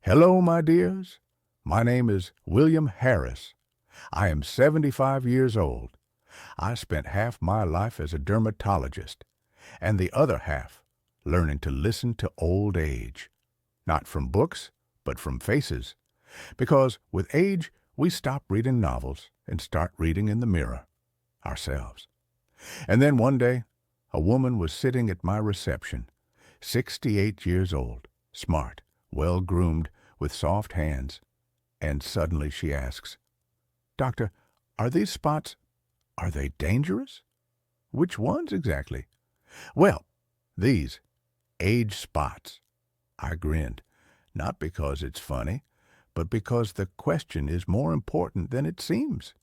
Hello, my dears. My name is William Harris. I am 75 years old. I spent half my life as a dermatologist, and the other half learning to listen to old age. Not from books, but from faces. Because with age, we stop reading novels and start reading in the mirror, ourselves. And then one day, a woman was sitting at my reception, 68 years old, smart, well-groomed, with soft hands, and suddenly she asks, "Doctor, are these spots, are they dangerous?" "Which ones exactly?" "Well, these age spots." I grinned, not because it's funny, but because the question is more important than it seems.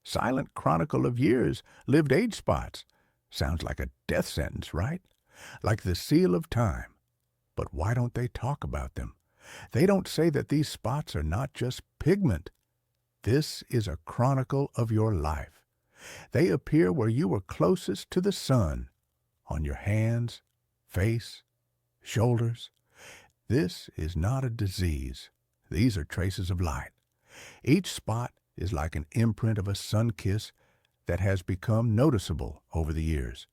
Silent chronicle of years lived age spots. Sounds like a death sentence, right? Like the seal of time. But why don't they talk about them? They don't say that these spots are not just pigment. This is a chronicle of your life. They appear where you were closest to the sun, on your hands, face, shoulders. This is not a disease. These are traces of light. Each spot is like an imprint of a sun kiss that has become noticeable over the years.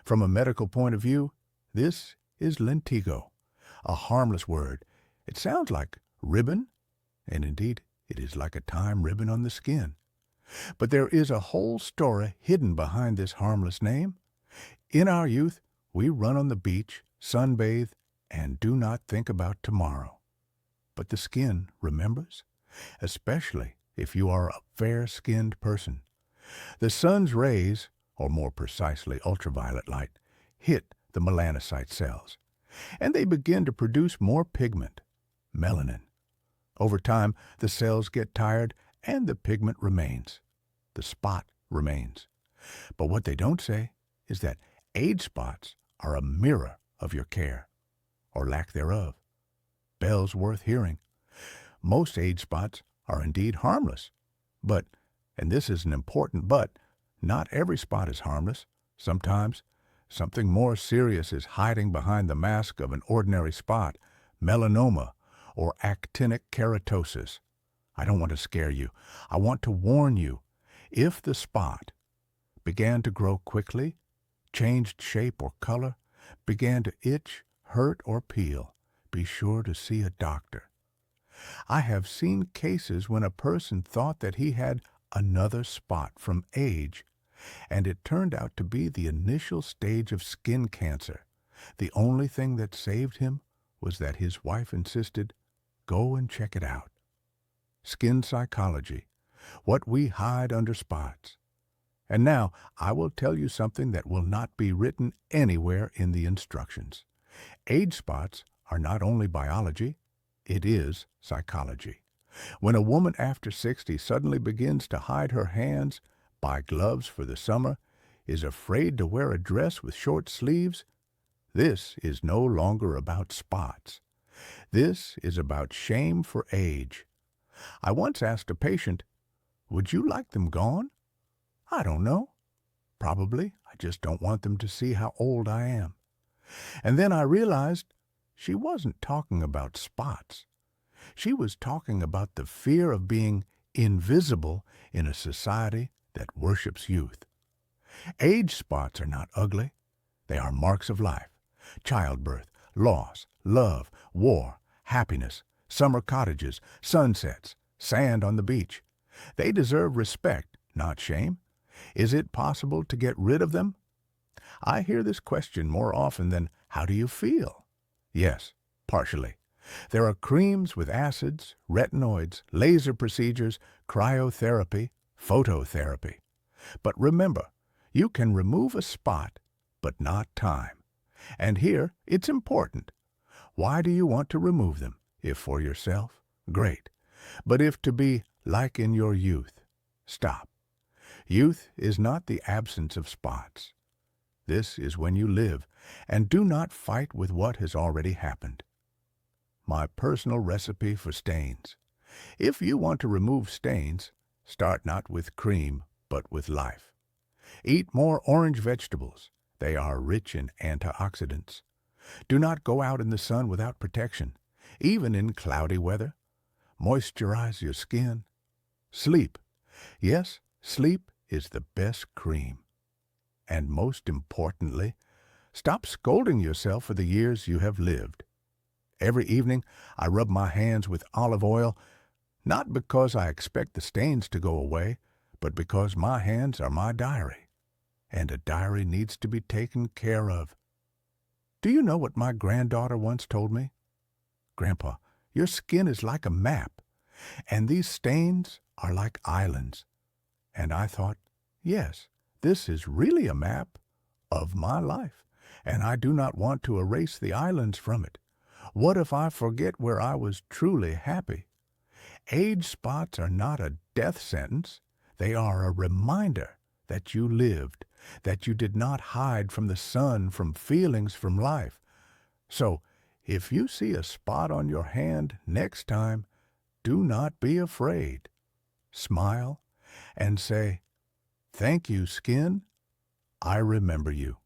From a medical point of view, this is lentigo, a harmless word. It sounds like ribbon, and indeed it is like a time ribbon on the skin. But there is a whole story hidden behind this harmless name. In our youth, we run on the beach, sunbathe, and do not think about tomorrow. But the skin remembers, especially if you are a fair-skinned person. The sun's rays, or more precisely ultraviolet light, hit the melanocyte cells, and they begin to produce more pigment, melanin. Over time, the cells get tired and the pigment remains. The spot remains. But what they don't say is that age spots are a mirror of your care, or lack thereof. Bells worth hearing. Most age spots are indeed harmless. But, and this is an important but, not every spot is harmless. Sometimes, something more serious is hiding behind the mask of an ordinary spot, melanoma, or actinic keratosis. I don't want to scare you. I want to warn you. If the spot began to grow quickly, changed shape or color, began to itch, hurt, or peel, be sure to see a doctor. I have seen cases when a person thought that he had another spot from age, and it turned out to be the initial stage of skin cancer. The only thing that saved him was that his wife insisted, "Go and check it out." Skin psychology, what we hide under spots. And now I will tell you something that will not be written anywhere in the instructions. Age spots are not only biology, it is psychology. When a woman after 60 suddenly begins to hide her hands, buy gloves for the summer, is afraid to wear a dress with short sleeves, this is no longer about spots. This is about shame for age. I once asked a patient, "Would you like them gone?" "I don't know. Probably. I just don't want them to see how old I am." And then I realized she wasn't talking about spots. She was talking about the fear of being invisible in a society that worships youth. Age spots are not ugly. They are marks of life. Childbirth, loss, love, war, happiness, summer cottages, sunsets, sand on the beach. They deserve respect, not shame. Is it possible to get rid of them? I hear this question more often than, "How do you feel?" Yes, partially. There are creams with acids, retinoids, laser procedures, cryotherapy, phototherapy. But remember, you can remove a spot, but not time. And here, it's important. Why do you want to remove them? If for yourself, great. But if to be like in your youth, stop. Youth is not the absence of spots. This is when you live, and do not fight with what has already happened. My personal recipe for stains. If you want to remove stains, start not with cream, but with life. Eat more orange vegetables. They are rich in antioxidants. Do not go out in the sun without protection. even in cloudy weather. Moisturize your skin. Sleep. Yes, sleep is the best cream. And most importantly, stop scolding yourself for the years you have lived. Every evening, I rub my hands with olive oil, not because I expect the stains to go away, but because my hands are my diary, and a diary needs to be taken care of. Do you know what my granddaughter once told me? Grandpa, your skin is like a map, and these stains are like islands. And I thought, yes, this is really a map of my life, and I do not want to erase the islands from it. What if I forget where I was truly happy? Age spots are not a death sentence. They are a reminder that you lived, that you did not hide from the sun, from feelings, from life. So, if you see a spot on your hand next time, do not be afraid. Smile and say, "Thank you, skin. I remember you."